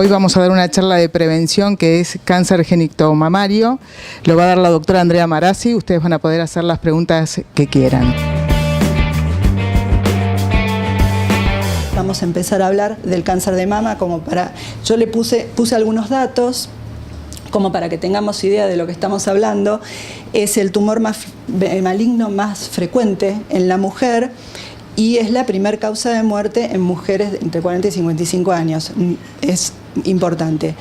Hoy vamos a dar una charla de prevención que es cáncer genitomamario. Lo va a dar la doctora Andrea Marazzi. Ustedes van a poder hacer las preguntas que quieran. Vamos a empezar a hablar del cáncer de mama yo le puse algunos datos como para que tengamos idea de lo que estamos hablando. Es el tumor maligno más frecuente en la mujer y es la primera causa de muerte en mujeres entre 40 y 55 años. Es importante.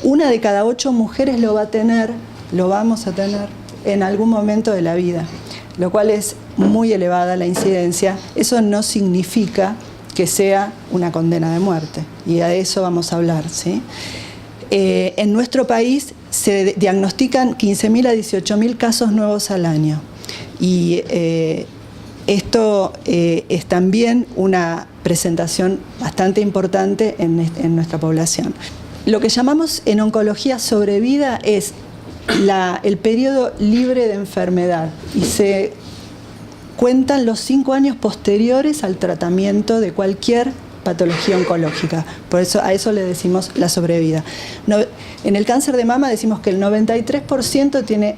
1 de cada 8 mujeres lo vamos a tener en algún momento de la vida, lo cual es muy elevada la incidencia. Eso no significa que sea una condena de muerte, y de eso vamos a hablar, ¿sí? En nuestro país se diagnostican 15.000 a 18.000 casos nuevos al año, y esto es también una presentación bastante importante en nuestra población. Lo que llamamos en oncología sobrevida es el periodo libre de enfermedad, y se cuentan los 5 años posteriores al tratamiento de cualquier patología oncológica. Por eso a eso le decimos la sobrevida. En el cáncer de mama decimos que el 93% tiene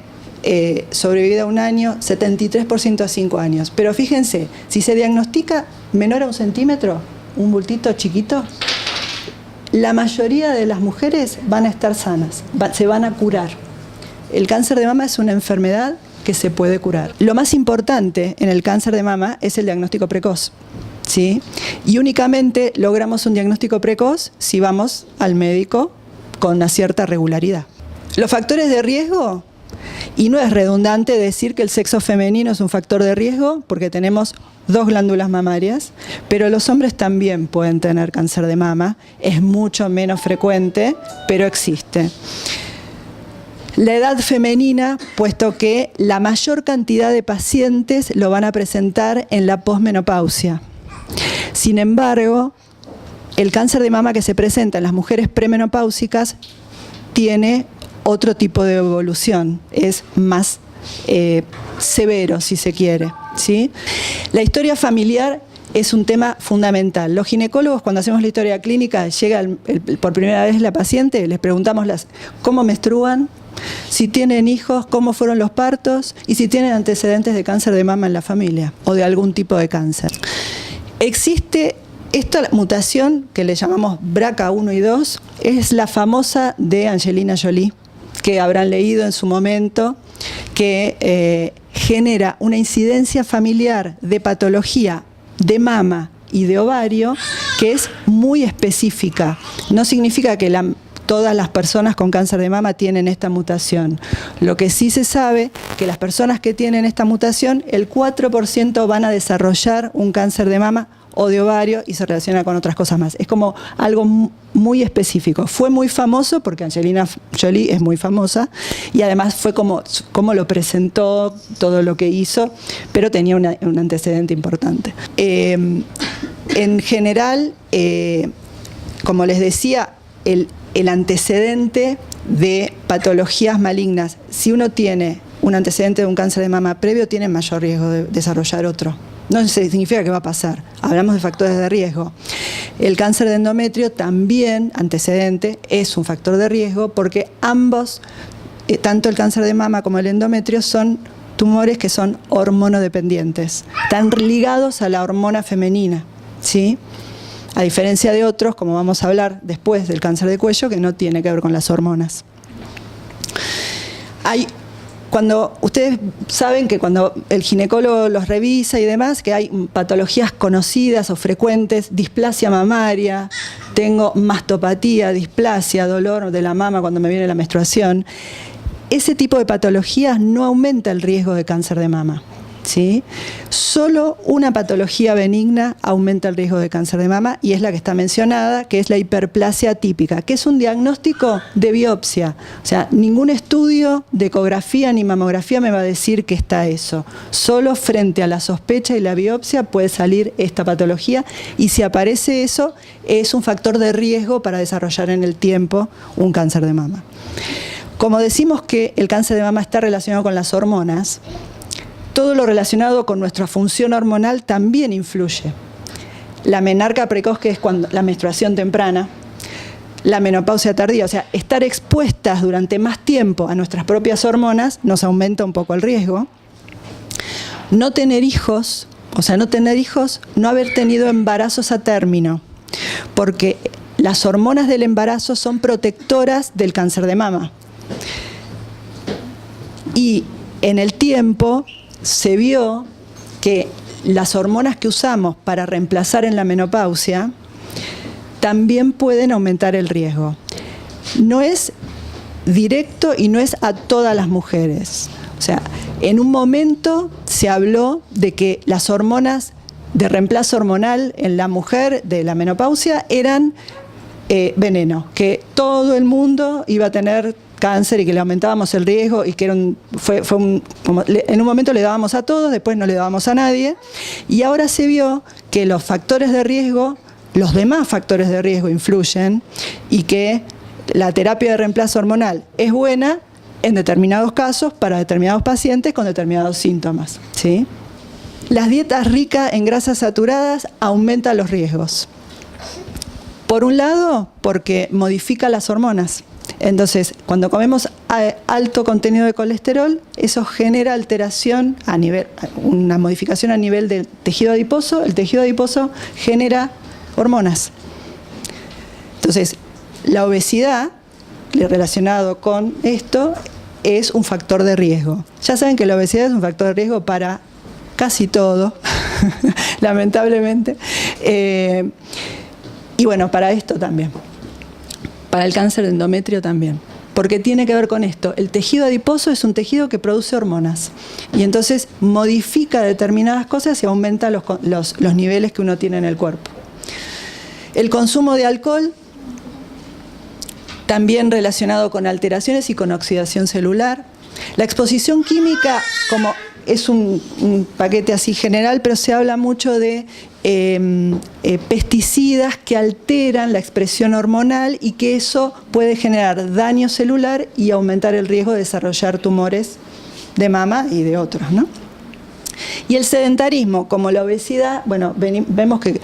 sobrevida a 1 año, 73% a 5 años. Pero fíjense, si se diagnostica menor a 1 centímetro, un bultito chiquito, la mayoría de las mujeres van a estar sanas, se van a curar. El cáncer de mama es una enfermedad que se puede curar. Lo más importante en el cáncer de mama es el diagnóstico precoz, ¿sí? Y únicamente logramos un diagnóstico precoz si vamos al médico con una cierta regularidad. Los factores de riesgo, y no es redundante decir que el sexo femenino es un factor de riesgo porque tenemos 2 glándulas mamarias, pero los hombres también pueden tener cáncer de mama. Es mucho menos frecuente, pero existe. La edad femenina, puesto que la mayor cantidad de pacientes lo van a presentar en la posmenopausia. Sin embargo, el cáncer de mama que se presenta en las mujeres premenopáusicas tiene otro tipo de evolución, es más severo si se quiere, ¿sí? La historia familiar es un tema fundamental. Los ginecólogos, cuando hacemos la historia clínica, llega por primera vez la paciente, les preguntamos cómo menstruan, si tienen hijos, cómo fueron los partos y si tienen antecedentes de cáncer de mama en la familia o de algún tipo de cáncer. Existe esta mutación que le llamamos BRCA1 y 2, es la famosa de Angelina Jolie, que habrán leído en su momento, que genera una incidencia familiar de patología de mama y de ovario que es muy específica. No significa que todas las personas con cáncer de mama tienen esta mutación. Lo que sí se sabe que las personas que tienen esta mutación, el 4% van a desarrollar un cáncer de mama o de ovario y se relaciona con otras cosas más. Es como algo muy específico. Fue muy famoso porque Angelina Jolie es muy famosa y además fue como lo presentó, todo lo que hizo, pero tenía un antecedente importante. En general, como les decía, el antecedente de patologías malignas, si uno tiene un antecedente de un cáncer de mama previo, tiene mayor riesgo de desarrollar otro. No significa que va a pasar. Hablamos de factores de riesgo. El cáncer de endometrio también, antecedente, es un factor de riesgo porque ambos, tanto el cáncer de mama como el endometrio, son tumores que son hormonodependientes. Están ligados a la hormona femenina, ¿sí? A diferencia de otros, como vamos a hablar después del cáncer de cuello, que no tiene que ver con las hormonas. Cuando ustedes saben que cuando el ginecólogo los revisa y demás, que hay patologías conocidas o frecuentes, displasia mamaria, tengo mastopatía, displasia, dolor de la mama cuando me viene la menstruación, ese tipo de patologías no aumenta el riesgo de cáncer de mama, ¿sí? Solo una patología benigna aumenta el riesgo de cáncer de mama y es la que está mencionada, que es la hiperplasia atípica, que es un diagnóstico de biopsia. O sea, ningún estudio de ecografía ni mamografía me va a decir que está eso. Solo frente a la sospecha y la biopsia puede salir esta patología y si aparece eso es un factor de riesgo para desarrollar en el tiempo un cáncer de mama. Como decimos que el cáncer de mama está relacionado con las hormonas, todo lo relacionado con nuestra función hormonal también influye. La menarca precoz, que es cuando la menstruación temprana, la menopausia tardía, o sea, estar expuestas durante más tiempo a nuestras propias hormonas nos aumenta un poco el riesgo. No tener hijos, no haber tenido embarazos a término, porque las hormonas del embarazo son protectoras del cáncer de mama. Y en el tiempo se vio que las hormonas que usamos para reemplazar en la menopausia también pueden aumentar el riesgo. No es directo y no es a todas las mujeres. O sea, en un momento se habló de que las hormonas de reemplazo hormonal en la mujer de la menopausia eran veneno, que todo el mundo iba a tener cáncer y que le aumentábamos el riesgo y que era en un momento le dábamos a todos, después no le dábamos a nadie, y ahora se vio que los factores de riesgo, los demás factores de riesgo influyen y que la terapia de reemplazo hormonal es buena en determinados casos para determinados pacientes con determinados síntomas, ¿sí? Las dietas ricas en grasas saturadas aumentan los riesgos. Por un lado, porque modifica las hormonas. Entonces, cuando comemos alto contenido de colesterol, eso genera alteración una modificación a nivel del tejido adiposo. El tejido adiposo genera hormonas. Entonces, la obesidad, relacionado con esto, es un factor de riesgo. Ya saben que la obesidad es un factor de riesgo para casi todo, lamentablemente. Y bueno, para esto también. Para el cáncer de endometrio también. Porque tiene que ver con esto. El tejido adiposo es un tejido que produce hormonas. Y entonces modifica determinadas cosas y aumenta los niveles que uno tiene en el cuerpo. El consumo de alcohol, también relacionado con alteraciones y con oxidación celular. La exposición química, como es un paquete así general, pero se habla mucho de pesticidas que alteran la expresión hormonal y que eso puede generar daño celular y aumentar el riesgo de desarrollar tumores de mama y de otros, ¿no? Y el sedentarismo, como la obesidad, bueno, vemos que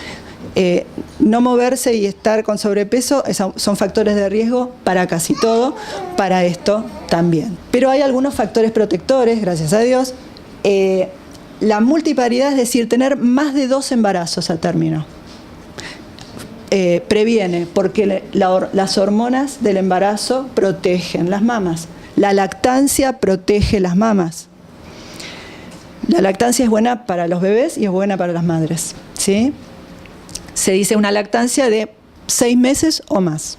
no moverse y estar con sobrepeso son factores de riesgo para casi todo, para esto también. Pero hay algunos factores protectores, gracias a Dios. La multiparidad, es decir, tener más de 2 embarazos a término, previene, porque las hormonas del embarazo protegen las mamas. La lactancia protege las mamas. La lactancia es buena para los bebés y es buena para las madres, ¿sí? Se dice una lactancia de 6 meses o más.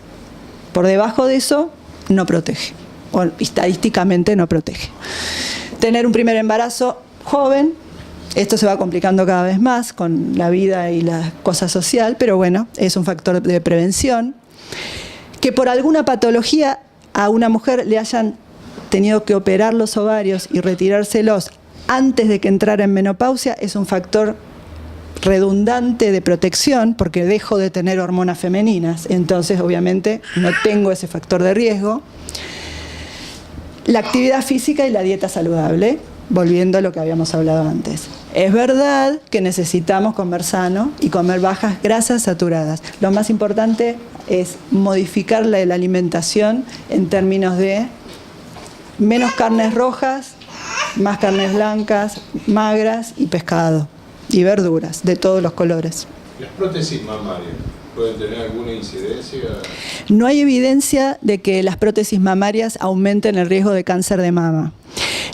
Por debajo de eso no protege, o estadísticamente no protege. Tener un primer embarazo joven, esto se va complicando cada vez más con la vida y la cosa social, pero bueno, es un factor de prevención. Que por alguna patología a una mujer le hayan tenido que operar los ovarios y retirárselos antes de que entrara en menopausia es un factor redundante de protección, porque dejo de tener hormonas femeninas, entonces obviamente no tengo ese factor de riesgo. La actividad física y la dieta saludable, volviendo a lo que habíamos hablado antes. Es verdad que necesitamos comer sano y comer bajas grasas saturadas. Lo más importante es modificar la alimentación en términos de menos carnes rojas, más carnes blancas, magras y pescado. Y verduras de todos los colores. ¿Las prótesis mamarias pueden tener alguna incidencia? No hay evidencia de que las prótesis mamarias aumenten el riesgo de cáncer de mama.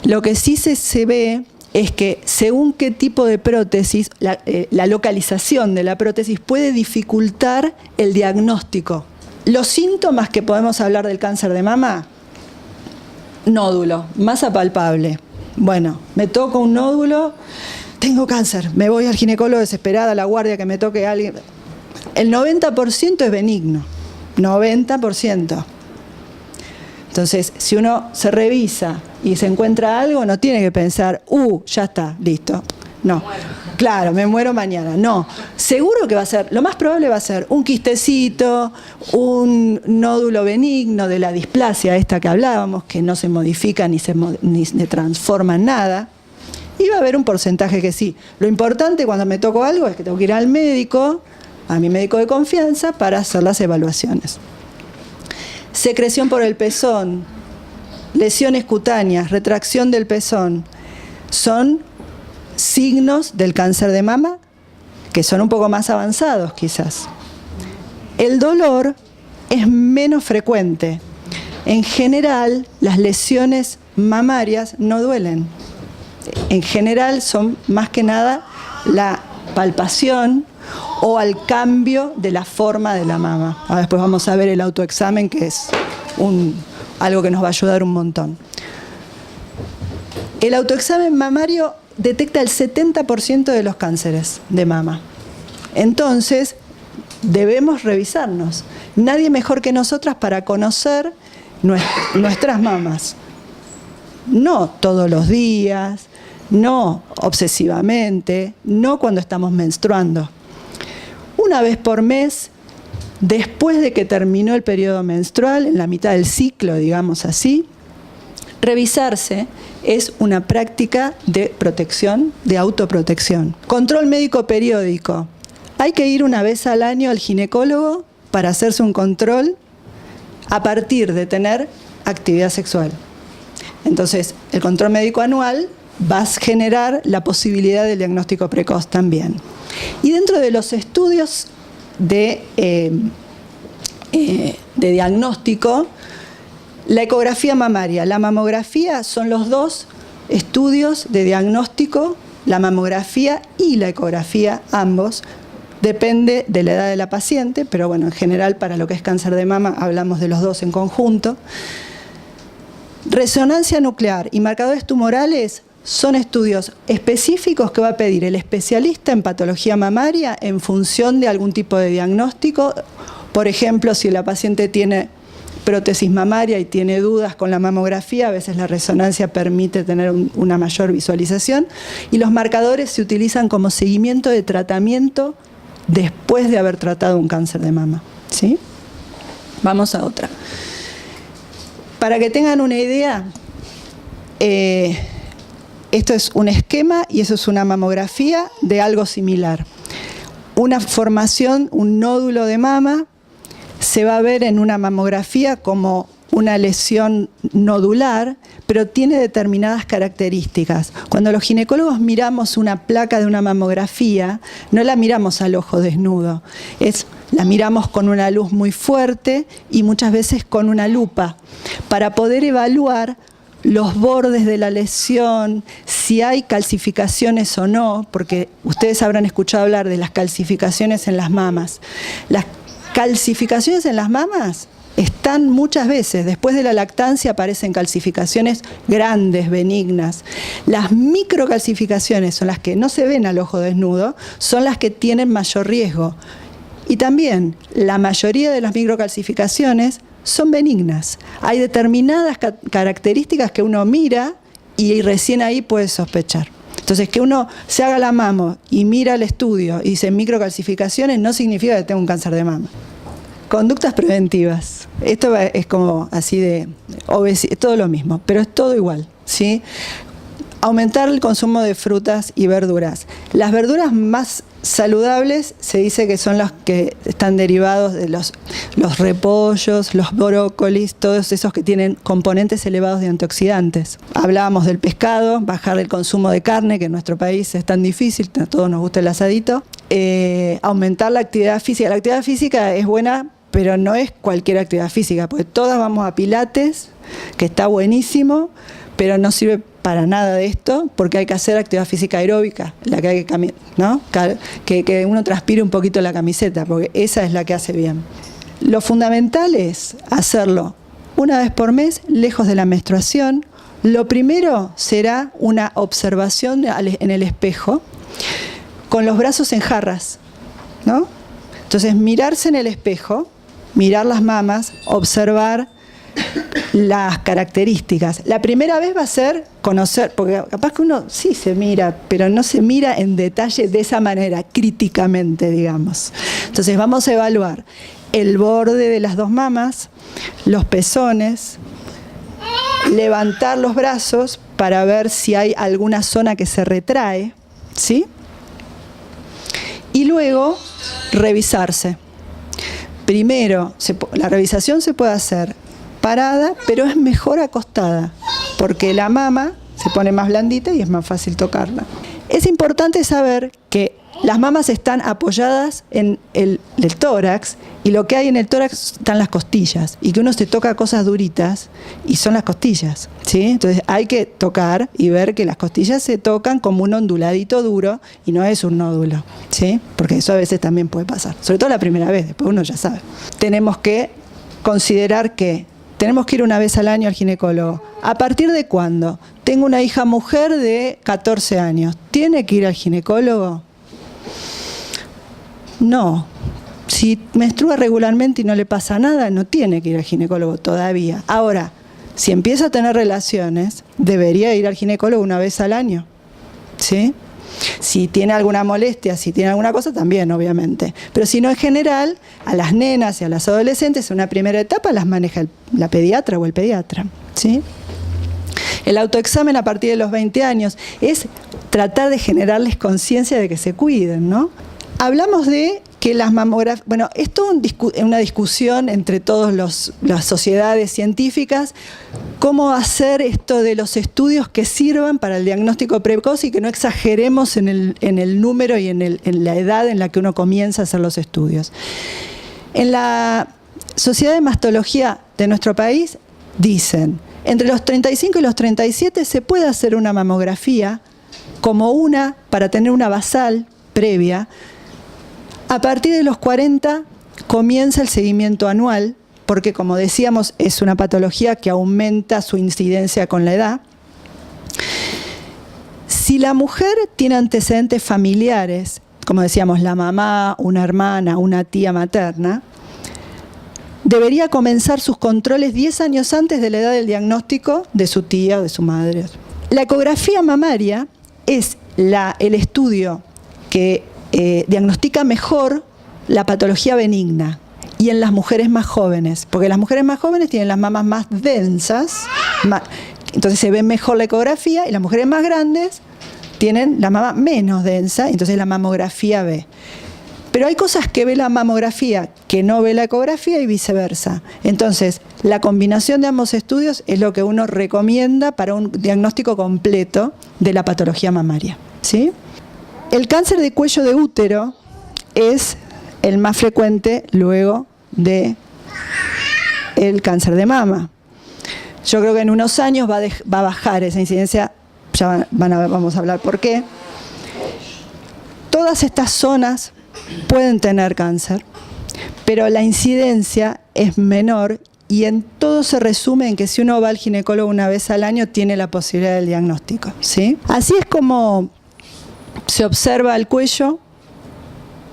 Lo que sí se ve es que según qué tipo de prótesis, la localización de la prótesis puede dificultar el diagnóstico. Los síntomas que podemos hablar del cáncer de mama: nódulo, masa palpable. Bueno, me toco un nódulo, tengo cáncer, me voy al ginecólogo desesperada, a la guardia que me toque alguien. El 90% es benigno, 90%. Entonces, si uno se revisa y se encuentra algo, no tiene que pensar, ya está, listo. No, claro, me muero mañana. No, seguro que va a ser, lo más probable va a ser un quistecito, un nódulo benigno de la displasia esta que hablábamos, que no se modifica ni se transforma en nada. Y va a haber un porcentaje que sí. Lo importante cuando me toco algo es que tengo que ir al médico, a mi médico de confianza, para hacer las evaluaciones. secreción por el pezón, lesiones cutáneas, retracción del pezón, son signos del cáncer de mama que son un poco más avanzados quizás. El dolor es menos frecuente. En general, las lesiones mamarias no duelen. En general son más que nada la palpación o al cambio de la forma de la mama. Ahora después vamos a ver el autoexamen, que es algo que nos va a ayudar un montón. El autoexamen mamario detecta el 70% de los cánceres de mama. Entonces, debemos revisarnos. Nadie mejor que nosotras para conocer nuestras mamas. No todos los días, no obsesivamente, no cuando estamos menstruando. Una vez por mes, después de que terminó el periodo menstrual, en la mitad del ciclo, digamos así, revisarse es una práctica de protección, de autoprotección. Control médico periódico. Hay que ir una vez al año al ginecólogo para hacerse un control a partir de tener actividad sexual. Entonces, el control médico anual va a generar la posibilidad del diagnóstico precoz también. Y dentro de los estudios de diagnóstico, la ecografía mamaria, la mamografía son los dos estudios de diagnóstico, la mamografía y la ecografía, ambos. Depende de la edad de la paciente, pero bueno, en general para lo que es cáncer de mama hablamos de los dos en conjunto. Resonancia nuclear y marcadores tumorales son estudios específicos que va a pedir el especialista en patología mamaria en función de algún tipo de diagnóstico. Por ejemplo, si la paciente tiene prótesis mamaria y tiene dudas con la mamografía, a veces la resonancia permite tener una mayor visualización. Y los marcadores se utilizan como seguimiento de tratamiento después de haber tratado un cáncer de mama, ¿sí? Vamos a otra. Para que tengan una idea, esto es un esquema y eso es una mamografía de algo similar. Una formación, un nódulo de mama, se va a ver en una mamografía como una lesión nodular, pero tiene determinadas características. Cuando los ginecólogos miramos una placa de una mamografía, no la miramos al ojo desnudo, la miramos con una luz muy fuerte y muchas veces con una lupa, para poder evaluar los bordes de la lesión, si hay calcificaciones o no, porque ustedes habrán escuchado hablar de las calcificaciones en las mamas. Las calcificaciones en las mamas están muchas veces, después de la lactancia aparecen calcificaciones grandes, benignas. Las microcalcificaciones son las que no se ven al ojo desnudo, son las que tienen mayor riesgo. Y también la mayoría de las microcalcificaciones son benignas. Hay determinadas características que uno mira y recién ahí puede sospechar. Entonces, que uno se haga la mamo y mira el estudio y dice microcalcificaciones no significa que tenga un cáncer de mama. Conductas preventivas. Esto es como así de obesidad, todo lo mismo, pero es todo igual, ¿sí? Aumentar el consumo de frutas y verduras. Las verduras más saludables se dice que son las que están derivados de los repollos, los brócolis, todos esos que tienen componentes elevados de antioxidantes. Hablábamos del pescado, bajar el consumo de carne, que en nuestro país es tan difícil, a todos nos gusta el asadito. Aumentar la actividad física. La actividad física es buena, pero no es cualquier actividad física, porque todas vamos a pilates, que está buenísimo, pero no sirve para nada de esto, porque hay que hacer actividad física aeróbica, la que hay que, ¿no? Que uno transpire un poquito la camiseta, porque esa es la que hace bien. Lo fundamental es hacerlo una vez por mes, lejos de la menstruación. Lo primero será una observación en el espejo, con los brazos en jarras, ¿no? Entonces, mirarse en el espejo, mirar las mamas, observar las características. La primera vez va a ser conocer, porque capaz que uno sí se mira, pero no se mira en detalle de esa manera, críticamente, digamos. Entonces vamos a evaluar el borde de las dos mamas, los pezones, levantar los brazos para ver si hay alguna zona que se retrae, ¿sí? Y luego revisarse. Primero, la revisación se puede hacer parada, pero es mejor acostada, porque la mama se pone más blandita y es más fácil tocarla. Es importante saber que las mamas están apoyadas en el tórax, y lo que hay en el tórax están las costillas, y que uno se toca cosas duritas y son las costillas, ¿sí? Entonces hay que tocar y ver que las costillas se tocan como un onduladito duro y no es un nódulo, ¿sí? Porque eso a veces también puede pasar, sobre todo la primera vez, después uno ya sabe. Tenemos que considerar que tenemos que ir una vez al año al ginecólogo. ¿A partir de cuándo? Tengo una hija mujer de 14 años. ¿Tiene que ir al ginecólogo? No. Si menstrua regularmente y no le pasa nada, no tiene que ir al ginecólogo todavía. Ahora, si empieza a tener relaciones, debería ir al ginecólogo una vez al año, ¿sí? Si tiene alguna molestia, si tiene alguna cosa, también, obviamente. Pero si no, en general, a las nenas y a las adolescentes, en una primera etapa las maneja la pediatra o el pediatra, ¿sí? El autoexamen a partir de los 20 años es tratar de generarles conciencia de que se cuiden, ¿no? Hablamos de que las mamografías, bueno, esto es una discusión entre todas las sociedades científicas, cómo hacer esto de los estudios que sirvan para el diagnóstico precoz y que no exageremos en el número y en la edad en la que uno comienza a hacer los estudios. En la Sociedad de Mastología de nuestro país dicen, entre los 35 y los 37 se puede hacer una mamografía como una para tener una basal previa. A partir de los 40 comienza el seguimiento anual, porque como decíamos es una patología que aumenta su incidencia con la edad. Si la mujer tiene antecedentes familiares, como decíamos, la mamá, una hermana, una tía materna, debería comenzar sus controles 10 años antes de la edad del diagnóstico de su tía o de su madre. La ecografía mamaria es el estudio que diagnostica mejor la patología benigna y en las mujeres más jóvenes, porque las mujeres más jóvenes tienen las mamas más densas, entonces se ve mejor la ecografía, y las mujeres más grandes tienen la mama menos densa, entonces la mamografía ve. Pero hay cosas que ve la mamografía que no ve la ecografía y viceversa. Entonces, la combinación de ambos estudios es lo que uno recomienda para un diagnóstico completo de la patología mamaria, ¿sí? El cáncer de cuello de útero es el más frecuente luego de el cáncer de mama. Yo creo que en unos años va a bajar esa incidencia, ya vamos a hablar por qué. Todas estas zonas pueden tener cáncer, pero la incidencia es menor y en todo se resume en que si uno va al ginecólogo una vez al año tiene la posibilidad del diagnóstico, ¿sí? Así es como se observa el cuello,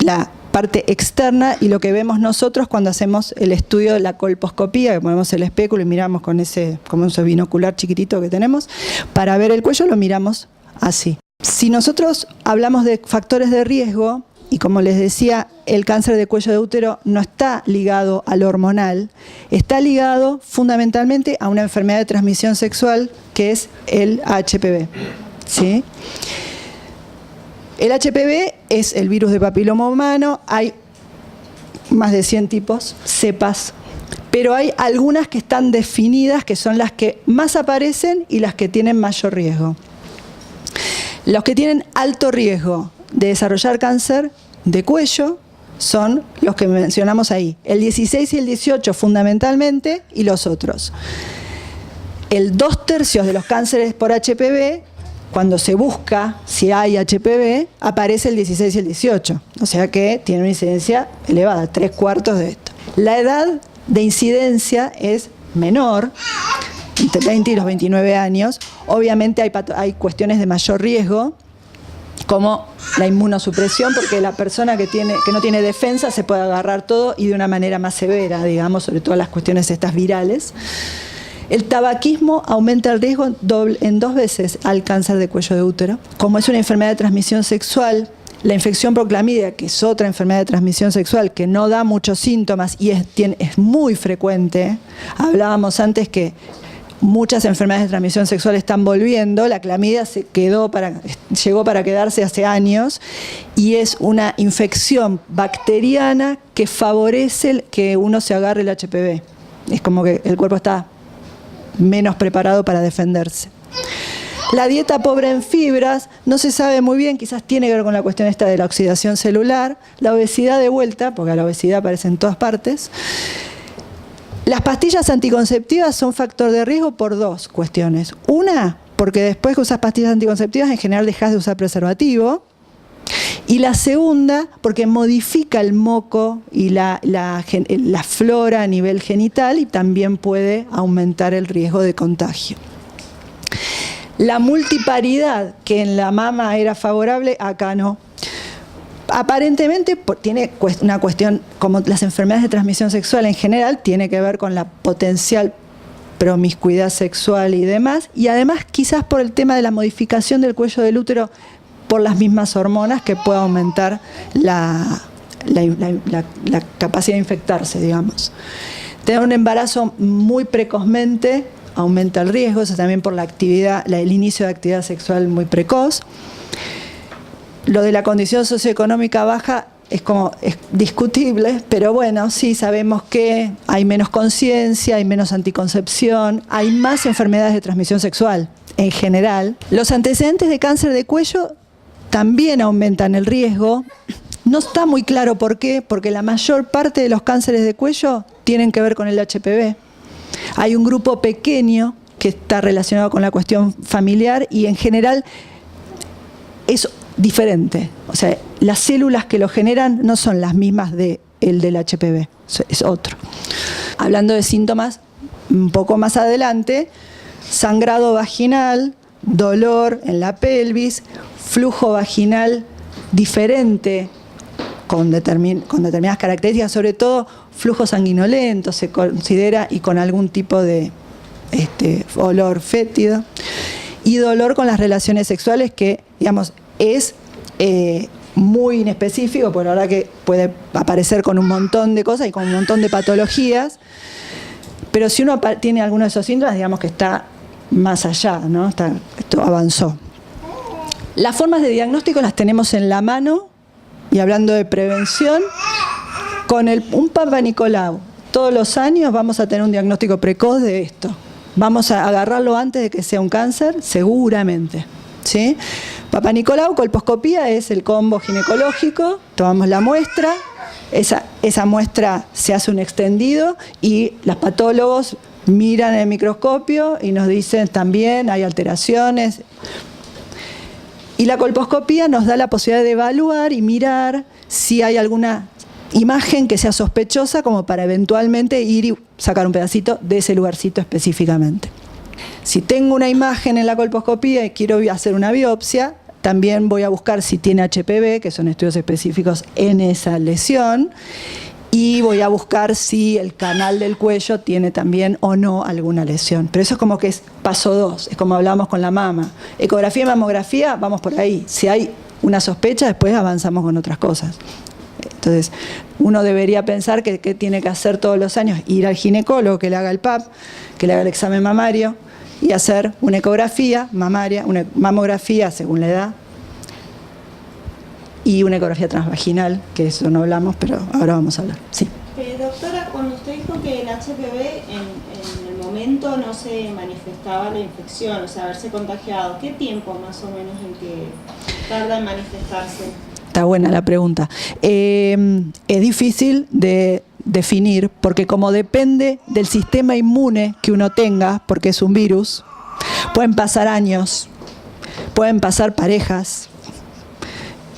la parte externa, y lo que vemos nosotros cuando hacemos el estudio de la colposcopía, que ponemos el espéculo y miramos con ese binocular chiquitito que tenemos, para ver el cuello lo miramos así. Si nosotros hablamos de factores de riesgo, y como les decía, el cáncer de cuello de útero no está ligado al hormonal, está ligado fundamentalmente a una enfermedad de transmisión sexual que es el HPV, ¿sí? El HPV es el virus de papiloma humano, hay más de 100 tipos, cepas, pero hay algunas que están definidas, que son las que más aparecen y las que tienen mayor riesgo. Los que tienen alto riesgo de desarrollar cáncer de cuello son los que mencionamos ahí, el 16 y el 18 fundamentalmente, y los otros. El 2/3 de los cánceres por HPV, cuando se busca si hay HPV, aparece el 16 y el 18. O sea que tiene una incidencia elevada, 3/4 de esto. La edad de incidencia es menor, entre 20 y los 29 años. Obviamente hay cuestiones de mayor riesgo, como la inmunosupresión, porque la persona que no tiene defensa se puede agarrar todo y de una manera más severa, digamos, sobre todo las cuestiones estas virales. El tabaquismo aumenta el riesgo en 2 veces al cáncer de cuello de útero. Como es una enfermedad de transmisión sexual, la infección por clamidia, que es otra enfermedad de transmisión sexual que no da muchos síntomas y es muy frecuente. Hablábamos antes que muchas enfermedades de transmisión sexual están volviendo. La clamidia llegó para quedarse hace años y es una infección bacteriana que favorece que uno se agarre el HPV. Es como que el cuerpo está menos preparado para defenderse. La dieta pobre en fibras, no se sabe muy bien, quizás tiene que ver con la cuestión esta de la oxidación celular, la obesidad de vuelta, porque la obesidad aparece en todas partes. Las pastillas anticonceptivas son factor de riesgo por dos cuestiones. Una, porque después que usas pastillas anticonceptivas en general dejas de usar preservativo. Y la segunda, porque modifica el moco y la flora a nivel genital y también puede aumentar el riesgo de contagio. La multiparidad, que en la mama era favorable, acá no. Aparentemente tiene una cuestión, como las enfermedades de transmisión sexual en general, tiene que ver con la potencial promiscuidad sexual y demás, y además quizás por el tema de la modificación del cuello del útero por las mismas hormonas que puede aumentar la capacidad de infectarse, digamos. Tener un embarazo muy precozmente aumenta el riesgo, eso también por el inicio de actividad sexual muy precoz. Lo de la condición socioeconómica baja es discutible, pero bueno, sí sabemos que hay menos conciencia, hay menos anticoncepción, hay más enfermedades de transmisión sexual en general. Los antecedentes de cáncer de cuello también aumentan el riesgo. No está muy claro por qué, porque la mayor parte de los cánceres de cuello tienen que ver con el HPV. Hay un grupo pequeño que está relacionado con la cuestión familiar y en general es diferente. O sea, las células que lo generan no son las mismas del HPV, es otro. Hablando de síntomas, un poco más adelante, sangrado vaginal, dolor en la pelvis, flujo vaginal diferente con determinadas características, sobre todo flujo sanguinolento se considera y con algún tipo de olor fétido, y dolor con las relaciones sexuales que, digamos, es muy inespecífico, por ahora que puede aparecer con un montón de cosas y con un montón de patologías, pero si uno tiene alguno de esos síntomas, digamos que está más allá, ¿no? Esto avanzó. Las formas de diagnóstico las tenemos en la mano, y hablando de prevención, con un Papa Nicolau, todos los años vamos a tener un diagnóstico precoz de esto. Vamos a agarrarlo antes de que sea un cáncer, seguramente, ¿sí? Papa Nicolau, colposcopía, es el combo ginecológico, tomamos la muestra, esa muestra se hace un extendido y los patólogos miran el microscopio y nos dicen también hay alteraciones. Y la colposcopía nos da la posibilidad de evaluar y mirar si hay alguna imagen que sea sospechosa como para eventualmente ir y sacar un pedacito de ese lugarcito específicamente. Si tengo una imagen en la colposcopía y quiero hacer una biopsia, también voy a buscar si tiene HPV, que son estudios específicos en esa lesión, y voy a buscar si el canal del cuello tiene también o no alguna lesión. Pero eso es como que es paso 2, es como hablábamos con la mama. Ecografía y mamografía, vamos por ahí. Si hay una sospecha, después avanzamos con otras cosas. Entonces, uno debería pensar que tiene que hacer todos los años, ir al ginecólogo que le haga el PAP, que le haga el examen mamario y hacer una ecografía mamaria, una mamografía según la edad, y una ecografía transvaginal, que eso no hablamos, pero ahora vamos a hablar. Sí. Doctora, cuando usted dijo que el HPV en el momento no se manifestaba la infección, o sea, haberse contagiado, ¿qué tiempo más o menos en que tarda en manifestarse? Está buena la pregunta. Es difícil de definir porque como depende del sistema inmune que uno tenga, porque es un virus, pueden pasar años, pueden pasar parejas,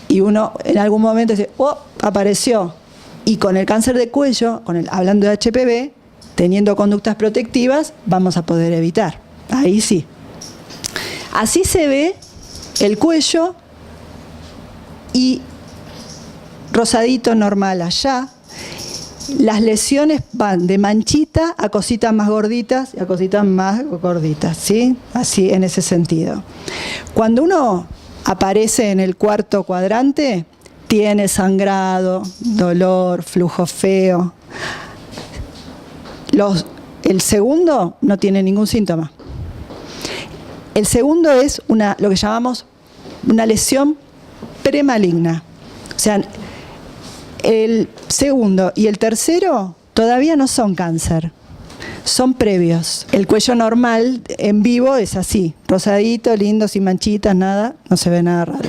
y uno en algún momento dice, oh, apareció. Y con el cáncer de cuello, hablando de HPV, teniendo conductas protectivas, vamos a poder evitar. Ahí sí. Así se ve el cuello y rosadito normal allá. Las lesiones van de manchita a cositas más gorditas y a cositas más gorditas, ¿sí? Así en ese sentido. Cuando uno aparece en el cuarto cuadrante, tiene sangrado, dolor, flujo feo. El segundo no tiene ningún síntoma. El segundo es lo que llamamos una lesión premaligna. O sea, el segundo y el tercero todavía no son cáncer. son previos. El cuello normal en vivo es así, rosadito, lindo, sin manchitas, nada, no se ve nada raro.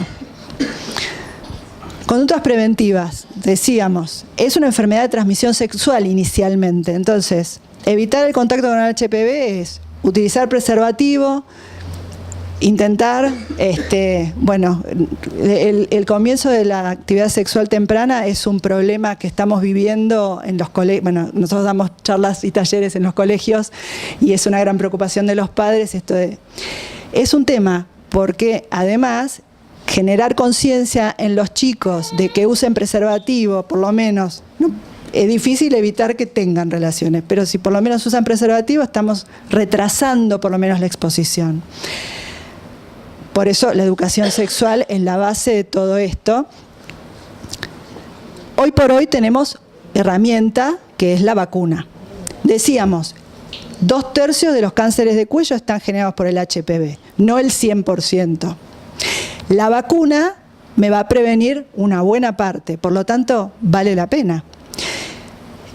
Conductas preventivas, decíamos, es una enfermedad de transmisión sexual inicialmente, entonces evitar el contacto con el HPV es utilizar preservativo, intentar, el comienzo de la actividad sexual temprana es un problema que estamos viviendo en los colegios. Bueno, nosotros damos charlas y talleres en los colegios y es una gran preocupación de los padres. Es un tema porque además generar conciencia en los chicos de que usen preservativo, por lo menos, ¿no? Es difícil evitar que tengan relaciones, pero si por lo menos usan preservativo, estamos retrasando por lo menos la exposición. Por eso la educación sexual es la base de todo esto. Hoy por hoy tenemos herramienta que es la vacuna. Decíamos, 2/3 de los cánceres de cuello están generados por el HPV, no el 100%. La vacuna me va a prevenir una buena parte, por lo tanto vale la pena.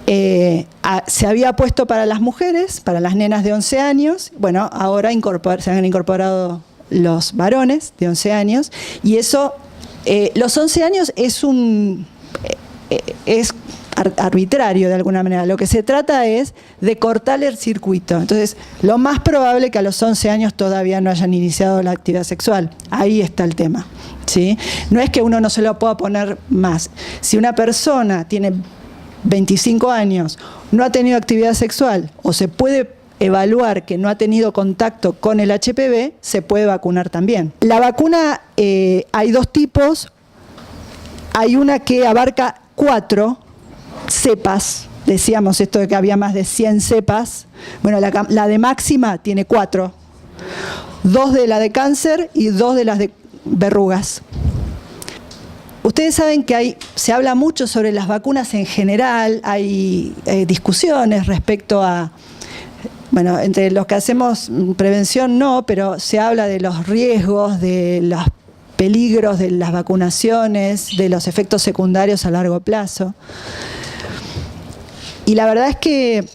Se había puesto para las mujeres, para las nenas de 11 años, bueno, ahora se han incorporado los varones de 11 años, y eso, los 11 años es arbitrario de alguna manera. Lo que se trata es de cortar el circuito. Entonces, lo más probable es que a los 11 años todavía no hayan iniciado la actividad sexual. Ahí está el tema, ¿sí? No es que uno no se lo pueda poner más. Si una persona tiene 25 años, no ha tenido actividad sexual o se puede evaluar que no ha tenido contacto con el HPV, se puede vacunar también. La vacuna, hay dos tipos. Hay una que abarca 4 cepas. Decíamos esto de que había más de 100 cepas. Bueno, la de máxima tiene 4. 2 de la de cáncer y 2 de las de verrugas. Ustedes saben que se habla mucho sobre las vacunas en general, hay discusiones respecto a, bueno, entre los que hacemos prevención no, pero se habla de los riesgos, de los peligros de las vacunaciones, de los efectos secundarios a largo plazo. Y la verdad es que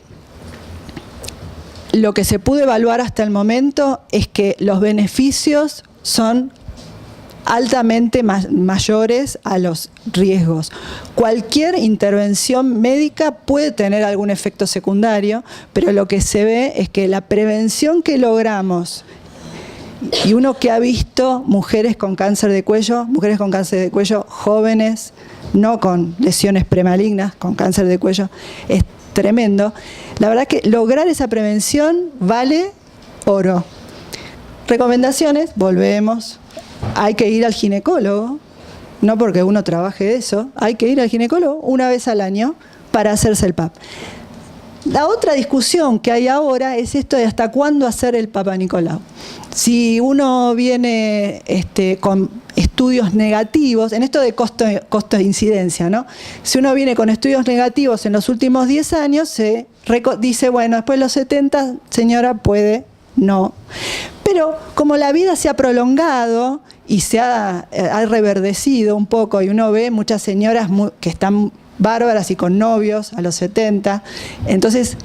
lo que se pudo evaluar hasta el momento es que los beneficios son altamente mayores a los riesgos. Cualquier intervención médica puede tener algún efecto secundario, pero lo que se ve es que la prevención que logramos, y uno que ha visto mujeres con cáncer de cuello jóvenes, no con lesiones premalignas, con cáncer de cuello, es tremendo. La verdad que lograr esa prevención vale oro. Recomendaciones, volvemos. Hay que ir al ginecólogo, no porque uno trabaje de eso, hay que ir al ginecólogo una vez al año para hacerse el PAP. La otra discusión que hay ahora es esto de hasta cuándo hacer el Papa Nicolau. Si uno viene con estudios negativos, en esto de costo de incidencia, ¿no? Si uno viene con estudios negativos en los últimos 10 años, se dice, bueno, después de los 70, señora, puede, no. Pero como la vida se ha prolongado y se ha reverdecido un poco, y uno ve muchas señoras que están bárbaras y con novios a los 70, entonces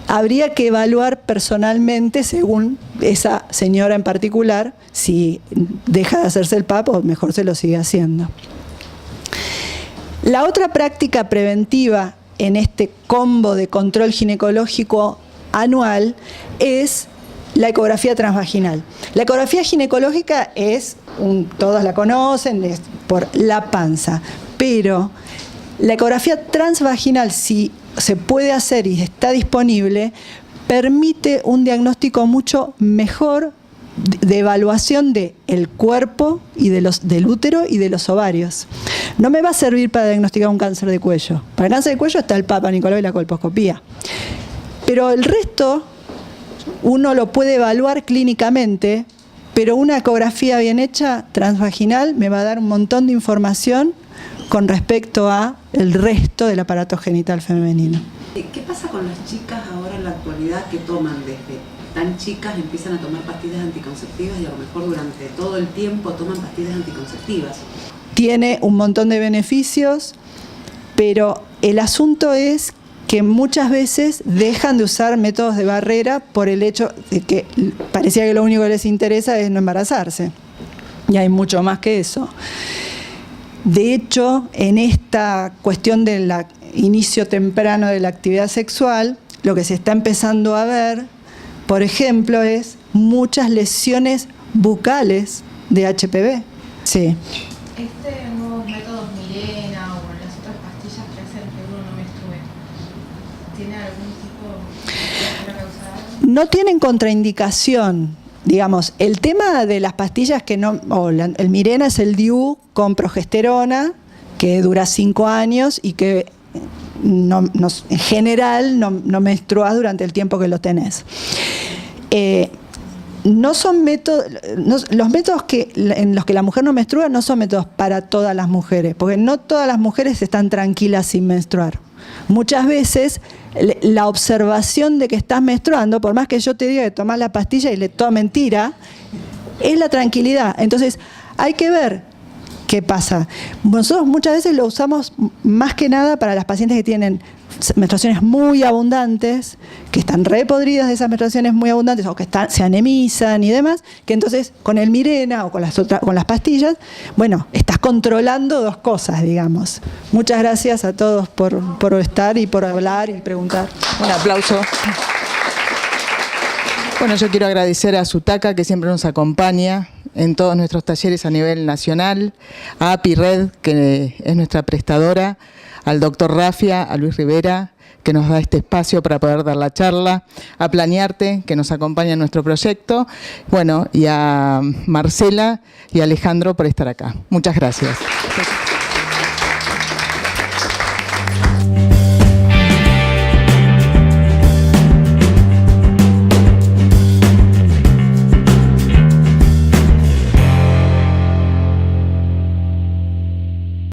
habría que evaluar personalmente según esa señora en particular si deja de hacerse el PAP o mejor se lo sigue haciendo. La otra práctica preventiva en este combo de control ginecológico anual es la ecografía transvaginal. La ecografía ginecológica todos la conocen, es por la panza, pero la ecografía transvaginal, si se puede hacer y está disponible, permite un diagnóstico mucho mejor de evaluación del cuerpo y del útero y de los ovarios. No me va a servir para diagnosticar un cáncer de cuello. Para el cáncer de cuello está el Papa Nicolau y la colposcopía. Pero el resto uno lo puede evaluar clínicamente, pero una ecografía bien hecha, transvaginal, me va a dar un montón de información con respecto a el resto del aparato genital femenino. ¿Qué pasa con las chicas ahora en la actualidad que toman desde tan chicas, empiezan a tomar pastillas anticonceptivas y a lo mejor durante todo el tiempo toman pastillas anticonceptivas? Tiene un montón de beneficios, pero el asunto es que muchas veces dejan de usar métodos de barrera por el hecho de que parecía que lo único que les interesa es no embarazarse. Y hay mucho más que eso. De hecho, en esta cuestión del inicio temprano de la actividad sexual, lo que se está empezando a ver, por ejemplo, es muchas lesiones bucales de HPV. Sí. Nuevos métodos Mirena o las otras pastillas que hacen que uno no menstrue, ¿tiene algún tipo de causal? No tienen contraindicación. Digamos, el tema de las pastillas que no, el Mirena es el DIU con progesterona, que dura 5 años y que en general no menstruas durante el tiempo que lo tenés. No son métodos, los métodos en los que la mujer no menstrua no son métodos para todas las mujeres, porque no todas las mujeres están tranquilas sin menstruar. Muchas veces la observación de que estás menstruando, por más que yo te diga que tomás la pastilla y le toda mentira, es la tranquilidad. Entonces hay que ver qué pasa. Nosotros muchas veces lo usamos más que nada para las pacientes que tienen menstruaciones muy abundantes, que están repodridas de esas menstruaciones muy abundantes o que se anemizan y demás, que entonces con el Mirena o con las pastillas, bueno, estás controlando dos cosas, digamos. Muchas gracias a todos por estar y por hablar y preguntar. Un aplauso. Bueno, yo quiero agradecer a Sutaka, que siempre nos acompaña en todos nuestros talleres a nivel nacional, a API Red, que es nuestra prestadora, al doctor Rafia, a Luis Rivera, que nos da este espacio para poder dar la charla, a Planearte, que nos acompaña en nuestro proyecto, bueno, y a Marcela y a Alejandro por estar acá. Muchas gracias.